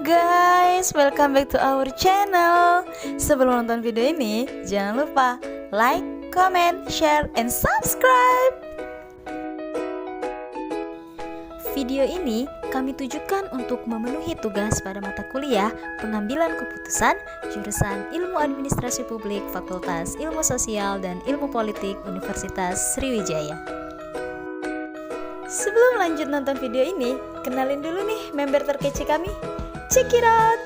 guys, welcome back to our channel. Sebelum nonton video ini, jangan lupa like, comment, share, and subscribe. Video ini kami tujukan untuk memenuhi tugas pada mata kuliah pengambilan keputusan jurusan Ilmu Administrasi Publik Fakultas Ilmu Sosial dan Ilmu Politik Universitas Sriwijaya. Sebelum lanjut nonton video ini, kenalin dulu nih member terkece kami. Check it out!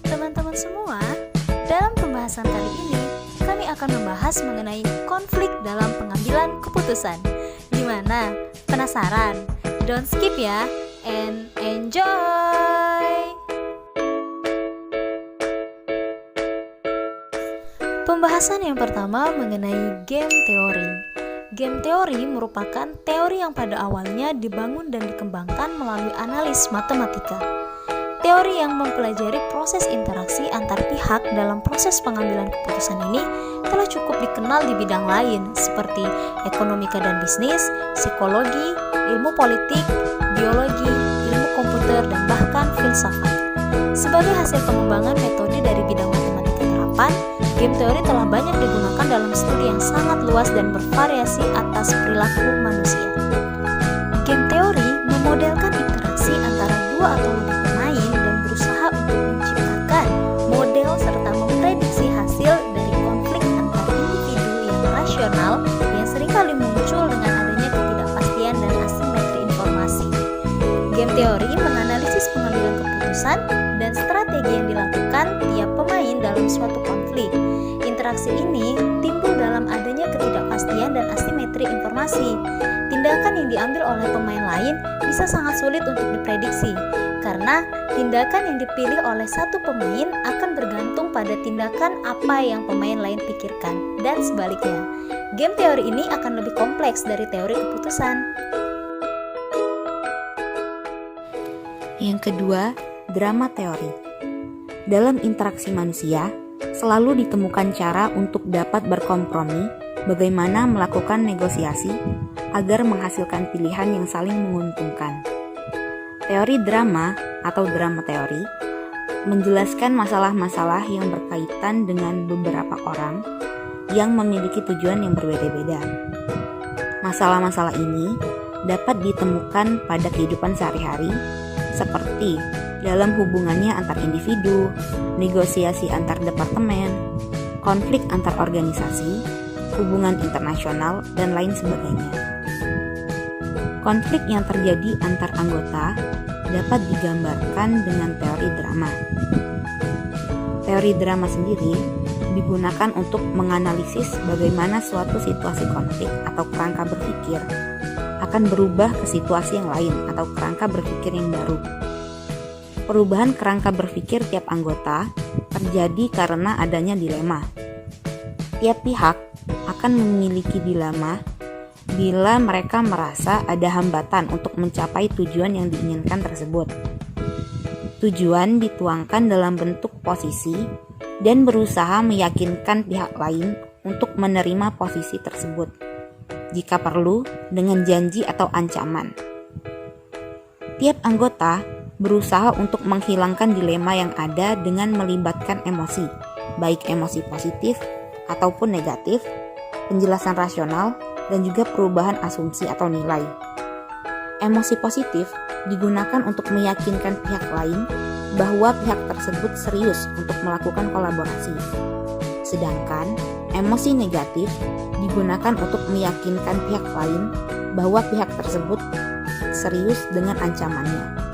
Teman-teman semua, dalam pembahasan kali ini kami akan membahas mengenai konflik dalam pengambilan keputusan. Gimana? Penasaran? Don't skip ya, and enjoy! Pembahasan yang pertama mengenai game teori. Game teori merupakan teori yang pada awalnya dibangun dan dikembangkan melalui analis matematika. Teori yang mempelajari proses interaksi antar pihak dalam proses pengambilan keputusan ini telah cukup dikenal di bidang lain seperti ekonomika dan bisnis, psikologi, ilmu politik, biologi, ilmu komputer, dan bahkan filsafat. Sebagai hasil pengembangan metode dari bidang matematika terapan, game teori telah banyak digunakan dalam studi yang sangat luas dan bervariasi atas perilaku manusia. Game teori memodelkan interaksi antara dua atau lebih pemain dan berusaha untuk menciptakan model serta memprediksi hasil dari konflik antar individu yang rasional yang seringkali muncul dengan adanya ketidakpastian dan asimetri informasi. Game teori menganalisis pengambilan keputusan dan strategi yang dilakukan tiap pemain dalam suatu konflik. Interaksi ini timbul dalam adanya ketidakpastian dan asimetri informasi. Tindakan yang diambil oleh pemain lain bisa sangat sulit untuk diprediksi, karena tindakan yang dipilih oleh satu pemain akan bergantung pada tindakan apa yang pemain lain pikirkan, dan sebaliknya. Game teori ini akan lebih kompleks dari teori keputusan. Yang kedua, drama teori. Dalam interaksi manusia, selalu ditemukan cara untuk dapat berkompromi, bagaimana melakukan negosiasi agar menghasilkan pilihan yang saling menguntungkan. Teori drama atau drama teori menjelaskan masalah-masalah yang berkaitan dengan beberapa orang yang memiliki tujuan yang berbeda-beda. Masalah-masalah ini dapat ditemukan pada kehidupan sehari-hari, seperti dalam hubungannya antar individu, negosiasi antar departemen, konflik antar organisasi, hubungan internasional, dan lain sebagainya. Konflik yang terjadi antar anggota dapat digambarkan dengan teori drama. Teori drama sendiri digunakan untuk menganalisis bagaimana suatu situasi konflik atau kerangka berpikir akan berubah ke situasi yang lain atau kerangka berpikir yang baru. Perubahan kerangka berpikir tiap anggota terjadi karena adanya dilema. Tiap pihak akan memiliki dilema bila mereka merasa ada hambatan untuk mencapai tujuan yang diinginkan tersebut. Tujuan dituangkan dalam bentuk posisi dan berusaha meyakinkan pihak lain untuk menerima posisi tersebut, jika perlu dengan janji atau ancaman. Tiap anggota berusaha untuk menghilangkan dilema yang ada dengan melibatkan emosi, baik emosi positif ataupun negatif, penjelasan rasional, dan juga perubahan asumsi atau nilai. Emosi positif digunakan untuk meyakinkan pihak lain bahwa pihak tersebut serius untuk melakukan kolaborasi. Sedangkan emosi negatif digunakan untuk meyakinkan pihak lain bahwa pihak tersebut serius dengan ancamannya.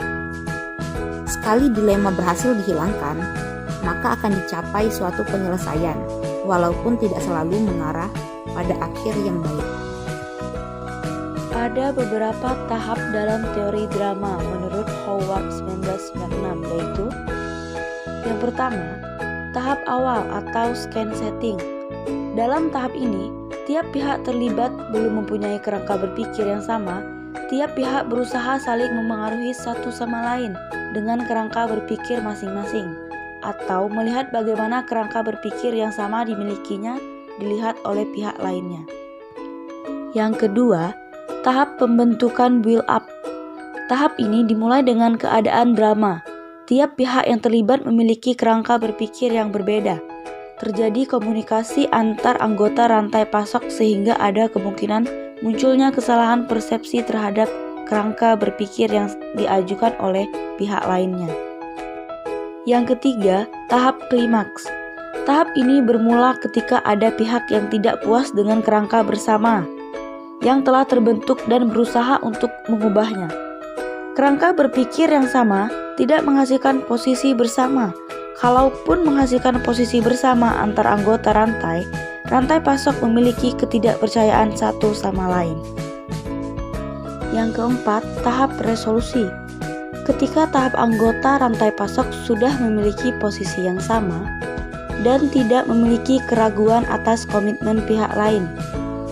Sekali dilema berhasil dihilangkan, maka akan dicapai suatu penyelesaian, walaupun tidak selalu mengarah pada akhir yang baik. Ada beberapa tahap dalam teori drama menurut Howard 1996, yaitu yang pertama, tahap awal atau scene setting. Dalam tahap ini, tiap pihak terlibat belum mempunyai kerangka berpikir yang sama. Tiap pihak berusaha saling memengaruhi satu sama lain dengan kerangka berpikir masing-masing, atau melihat bagaimana kerangka berpikir yang sama dimilikinya dilihat oleh pihak lainnya. Yang kedua, tahap pembentukan build up. Tahap ini dimulai dengan keadaan drama. Tiap pihak yang terlibat memiliki kerangka berpikir yang berbeda. Terjadi komunikasi antar anggota rantai pasok sehingga ada kemungkinan munculnya kesalahan persepsi terhadap kerangka berpikir yang diajukan oleh pihak lainnya. Yang ketiga, tahap klimaks. Tahap ini bermula ketika ada pihak yang tidak puas dengan kerangka bersama yang telah terbentuk dan berusaha untuk mengubahnya. Kerangka berpikir yang sama tidak menghasilkan posisi bersama. Kalaupun menghasilkan posisi bersama antar anggota rantai pasok memiliki ketidakpercayaan satu sama lain. Yang keempat, tahap resolusi. Ketika tahap anggota rantai pasok sudah memiliki posisi yang sama dan tidak memiliki keraguan atas komitmen pihak lain,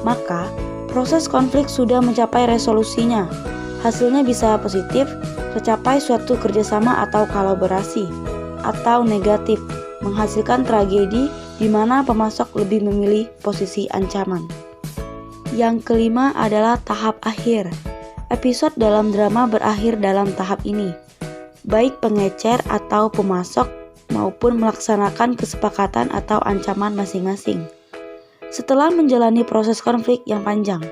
maka proses konflik sudah mencapai resolusinya. Hasilnya bisa positif, tercapai suatu kerjasama atau kolaborasi, atau negatif, menghasilkan tragedi di mana pemasok lebih memilih posisi ancaman. Yang kelima adalah tahap akhir. Episode dalam drama berakhir dalam tahap ini. Baik pengecer atau pemasok maupun melaksanakan kesepakatan atau ancaman masing-masing. Setelah menjalani proses konflik yang panjang.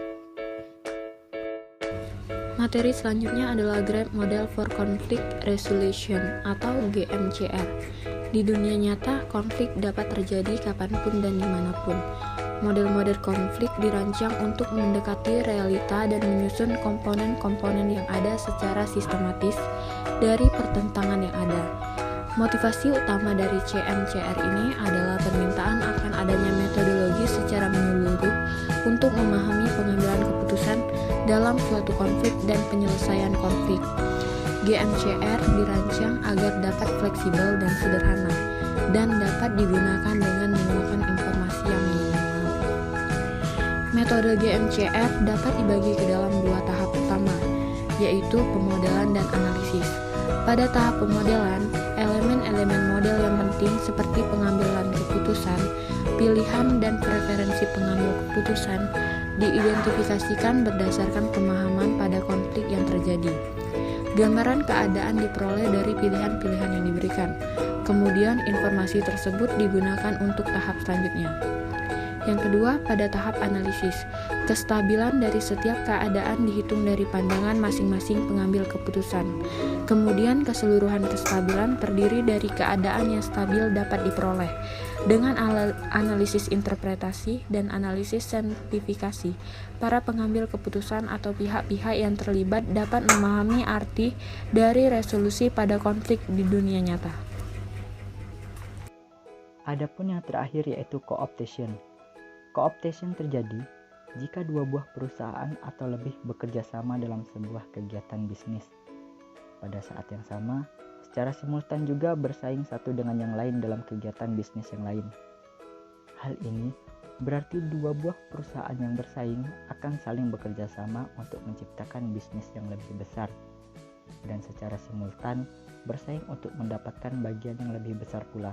Materi selanjutnya adalah Grand Model for Conflict Resolution atau GMCR. Di dunia nyata, konflik dapat terjadi kapanpun dan dimanapun. Model-model konflik dirancang untuk mendekati realita dan menyusun komponen-komponen yang ada secara sistematis dari pertentangan yang ada. Motivasi utama dari CMCR ini adalah permintaan akan adanya metodologi secara menyeluruh untuk memahami pengambilan keputusan dalam suatu konflik dan penyelesaian konflik. GMCR dirancang agar dapat fleksibel dan sederhana, dan dapat digunakan dengan menggunakan informasi yang minimal. Metode GMCR dapat dibagi ke dalam dua tahap utama, yaitu pemodelan dan analisis. Pada tahap pemodelan, elemen-elemen model yang penting seperti pengambilan keputusan, pilihan dan preferensi pengambil keputusan diidentifikasikan berdasarkan pemahaman pada konflik yang terjadi. Gambaran keadaan diperoleh dari pilihan-pilihan yang diberikan. Kemudian informasi tersebut digunakan untuk tahap selanjutnya. Yang kedua, pada tahap analisis, kestabilan dari setiap keadaan dihitung dari pandangan masing-masing pengambil keputusan. Kemudian keseluruhan kestabilan terdiri dari keadaan yang stabil dapat diperoleh. Dengan analisis interpretasi dan analisis saintifikasi, para pengambil keputusan atau pihak-pihak yang terlibat dapat memahami arti dari resolusi pada konflik di dunia nyata. Adapun yang terakhir yaitu co-optation. Co-optation terjadi jika dua buah perusahaan atau lebih bekerja sama dalam sebuah kegiatan bisnis. Pada saat yang sama, secara simultan juga bersaing satu dengan yang lain dalam kegiatan bisnis yang lain. Hal ini berarti dua buah perusahaan yang bersaing akan saling bekerja sama untuk menciptakan bisnis yang lebih besar, dan secara simultan bersaing untuk mendapatkan bagian yang lebih besar pula.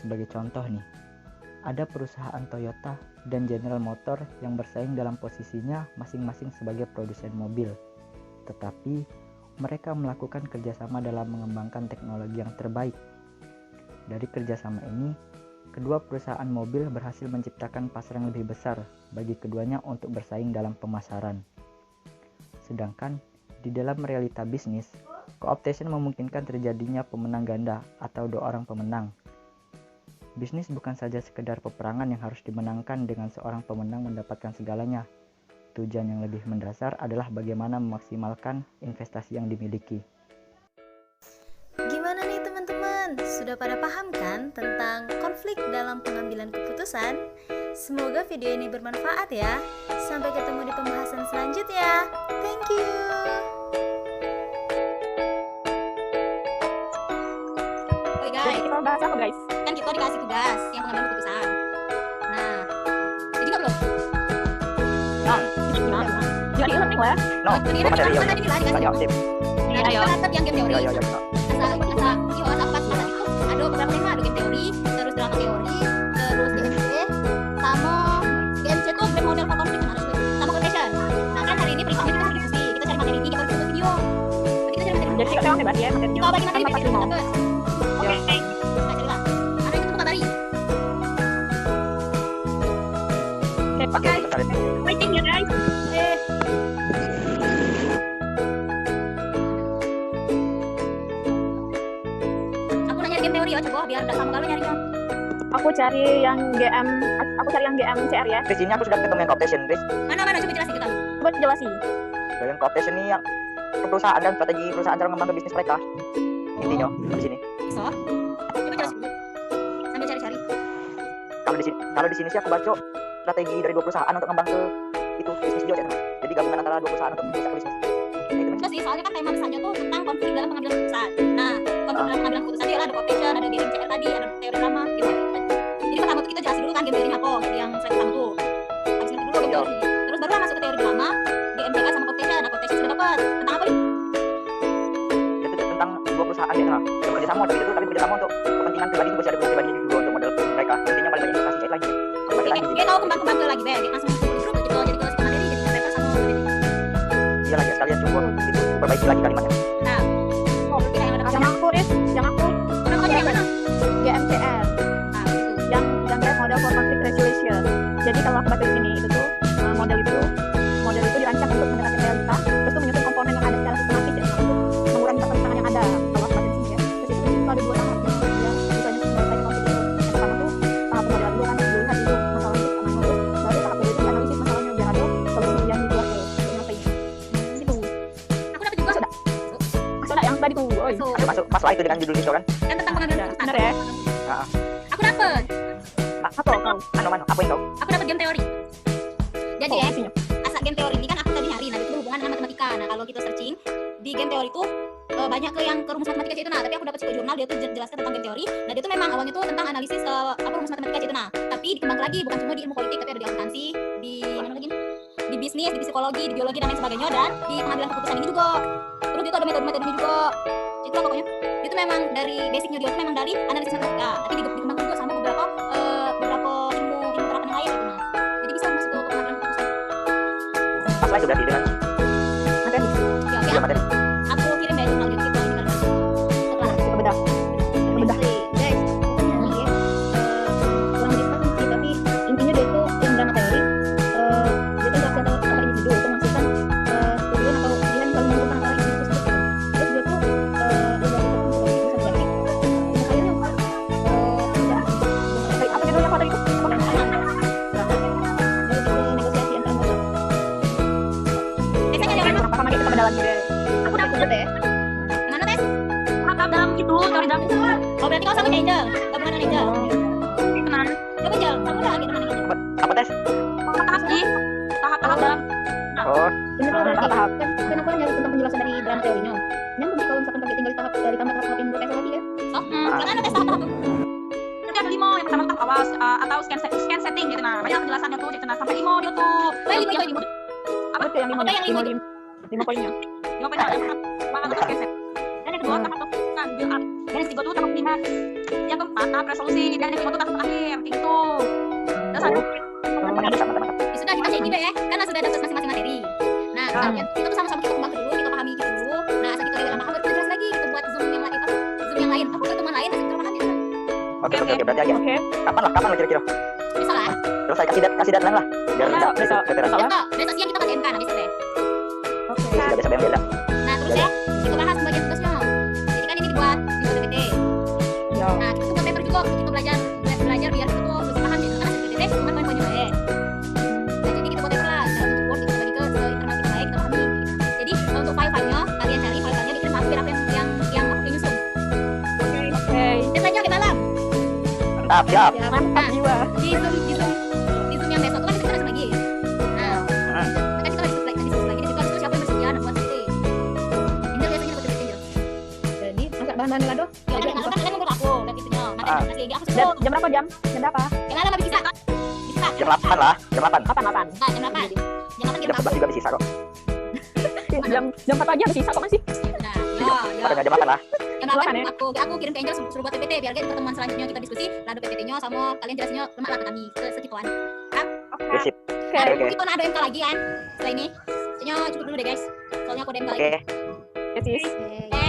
Sebagai contoh nih, ada perusahaan Toyota dan General Motor yang bersaing dalam posisinya masing-masing sebagai produsen mobil. Tetapi mereka melakukan kerjasama dalam mengembangkan teknologi yang terbaik. Dari kerjasama ini, kedua perusahaan mobil berhasil menciptakan pasar yang lebih besar bagi keduanya untuk bersaing dalam pemasaran. Sedangkan di dalam realita bisnis, co-optation memungkinkan terjadinya pemenang ganda atau dua orang pemenang. Bisnis bukan saja sekedar peperangan yang harus dimenangkan dengan seorang pemenang mendapatkan segalanya. Tujuan yang lebih mendasar adalah bagaimana memaksimalkan investasi yang dimiliki. Gimana nih teman-teman? Sudah pada paham kan tentang konflik dalam pengambilan keputusan? Semoga video ini bermanfaat ya. Sampai ketemu di pembahasan selanjutnya. Thank you. Oke guys, Kita bahas apa guys? kan kita dikasih tugas yang pengambilan keputusan. Nah, jadi nggak belum? Gimana? Jadi penting lah. No, Jadi bukan dari kan tadi bilang dikasih. Tanya aktif. Nah, Ayo. kita dapat yang game teori. Ya. Asa pas itu ada beberapa tema, ada game teori, terus drama teori, terus GMC, sama GMC tuh game model for conflict harus sama quotation. Nah kan hari ini periksa kita sudah diskusi, kita cari materi ini, kita harus buat video. Berarti kita cari materi. Jadi kita bebas ya materinya. Kita bagi materi Kan video mau. dapat. Oke. Nah carilah. Ada itu bukan tadi. Oke. Oke, Waiting ya guys. Aku nanya game teori ya, coba biar udah sama kali nyarinya. Aku cari yang GMCR ya. Di sini aku sudah ketemu yang co-optation, Riz. Mana coba jelasin kita. Coba jelasin. Yang co-optation ini yang perusahaan dan strategi perusahaan cara mengembangkan bisnis mereka. Intinya di sini. So, coba jelasin dulu. Sambil cari-cari. Kalau di sini sih aku baca strategi dari dua perusahaan untuk ngembang ke itu bisnis dia, teman. Jadi gabungan antara dua perusahaan untuk bisa ke bisnis. Itu Enggak sih, soalnya kan tema besarnya tuh tentang konflik dalam pengambilan keputusan. Nah, konflik dalam pengambilan keputusan dia ada co-optation, ada GMCR tadi, ada teori drama, game teori tadi. Jadi pertama tuh kita jelasin dulu kan game teorinya apa, jadi yang slide pertama tuh. Habis ngerti dulu game teori. Terus baru masuk ke teori drama, GMCR sama co-optation. Nah, co-optation sudah dapat. Tentang apa nih? itu tentang dua perusahaan ya, bekerja sama tapi bekerja sama untuk kepentingan pribadi juga sih, ada kepentingan pribadi juga untuk model mereka. Intinya paling banyak investasi lagi. Dia tahu kembang-kembang ke lagi, Be. Dia langsung disuruh gitu, jadi kalau materi jadi paper sama materi. Iya lagi sekalian coba itu perbaiki lagi kalimatnya. Nah, oh, berarti yang ada Yang aku Riz, yang aku Udah mau yang mana? GMCR. Nah, gitu. Yang kayak model for conflict resolution. Jadi kalau aku baca di sini itu tuh model itu dirancang untuk mendekati realita, terus tuh menyusun komponen yang ada secara sistematis ya, untuk mengurangi pertentangan yang ada. Kalau aku baca di sini ya. Terus itu ada dua tahap yang misalnya selesai konflik itu. Yang pertama tuh tahap pemodelan dulu kan, dilihat dulu masalahnya sama terus baru tahap kedua itu analisis masalahnya biar ada solusi yang dibuat penyelesaiannya. Situ. Aku dapat juga. Sudah. Sudah yang tadi tuh. Oi. So, Masuk masalah itu dengan judul itu kan. kan tentang pengambilan keputusan. Benar ya? Heeh. Aku dapat. Apa kau? Apa yang kau? Aku dapat game teori. Jadi Oh, ya, isinya. asal game teori ini kan aku tadi nyari, nah itu berhubungan dengan matematika. Nah kalau kita searching di game teori itu banyak ke yang ke rumus matematika itu. Nah tapi aku dapat di jurnal dia tuh jelaskan tentang game teori. Nah dia tuh memang awalnya tuh tentang analisis apa rumus matematika itu. Nah tapi dikembang lagi bukan cuma di ilmu politik, tapi ada di akuntansi, di mana lagi? Di bisnis, di psikologi, di biologi dan lain sebagainya, dan di pengambilan keputusan ini juga. Terus dia tuh ada metode-metodenya juga. Itu lah pokoknya. Itu memang dari basicnya dia tuh memang dari analisis matematika, tapi dikembang juga sama beberapa ilmu terapan yang lain gitu. Nah jadi bisa masuk ke pengambilan keputusan. Masalah itu berarti dengan Materi. Ya, dua materi. aku kirim ya jurnal gitu ini kan setelah Kita bedah. Bedah. guys pokoknya nih ya kurang lebih paham sih, tapi intinya dia itu yang drama teori dia tuh nggak tahu apa individu itu maksudkan tujuan atau pilihan kalau menentukan antara individu tersebut gitu. Terus dia tuh Apa judulnya kau tadi itu? negosiasi antar anggota. Biasanya dia Kurang paham lagi kita bedah lagi deh. aku dapat deh. Gimana tes? Apa dalam itu teori dalam itu? Oh berarti kau sama Angel, gabungan dengan Angel. Kenal. Coba Angel, kamu udah lagi teman Angel. Apa tes? Tahap sih. Tahap dalam. Oh, Bener loh berarti. Tahap. Kan aku nyari tentang penjelasan dari drama teorinya. Nyambung sih kalau misalkan pakai tinggal dari tambah tahap yang berkaitan lagi ya. So, gimana tes tahap-tahap? Nanti ada limo yang pertama tahap awal atau scan setting gitu. Nah banyak penjelasannya tuh gitu. Nah sampai limo dia tuh Limo. Apa tuh yang lima? Apa yang lima? Lima poinnya. limo poin yang pertama itu scan setting. Dan yang kedua tahap kan build up. Dan yang ketiga tuh tahap lima. Yang keempat tahap resolusi. Dan yang kelima tuh tahap terakhir kayak gitu. Terus ada mantap. Sudah kita ini ya, karena sudah dapat masing-masing materi. Nah, kita tuh sama-sama kita kembang dulu, kita pahami gitu dulu. Nah, asal kita udah paham, baru kita jelas lagi, kita buat zoom yang lain, zoom yang lain, apa pertemuan lain, asal kita pahami. Oke, berarti aja. Oke. Kapan lah kira-kira? Bisa lah. Terus saya kasih deadline lah. Biar Ya, tidak bisa. veteran. Salah. Besok, besok siang kita pakai MK, nanti sore. Oke. Sudah bisa yang beda. Nah, terus ya, kita bahas bagian tugasnya. Jadi kan ini dibuat di PPT. Ya. Nah, kita tuh buat paper juga, kita belajar biar kita tuh lebih paham gitu, karena PPT cuma poin-poinnya baik. Nah, jadi kita buat paper lah, dalam bentuk Word, kita bagi ke internal kita baik, kita pahami. Jadi untuk file-filenya, kalian cari file-filenya, bikin aku biar apa yang aku nyusun. Oke. Deadline-nya ke malam. Mantap, siap. Mantap jiwa. Di Nah, Milado. Ya udah, kan kalian ngomong aku dan itunya. Nanti Ah. kasih lagi aku Jam, suruh. jam berapa jam? Jam berapa? Kenapa lebih bisa? Bisa. Jam 8 lah, jam 8. 8. Nah, jam 8. Jam 8 Jam kirim 11 aku. juga bisa kok. Jam 4 aja bisa kok masih. Nah, ya. Pada jam 8 lah. Jam 8 Silakan ya. aku kirim ke Angel suruh buat PPT biar kita pertemuan selanjutnya kita diskusi, lalu PPT-nya sama kalian jelasinnya lemak lah ke kami sekituan. Oke, sip. Oke. Oke. Kita ada MK lagi kan? Setelah ini. Kayaknya cukup dulu deh guys. Soalnya aku ada MK lagi. Oke. Ya, sis. Oke.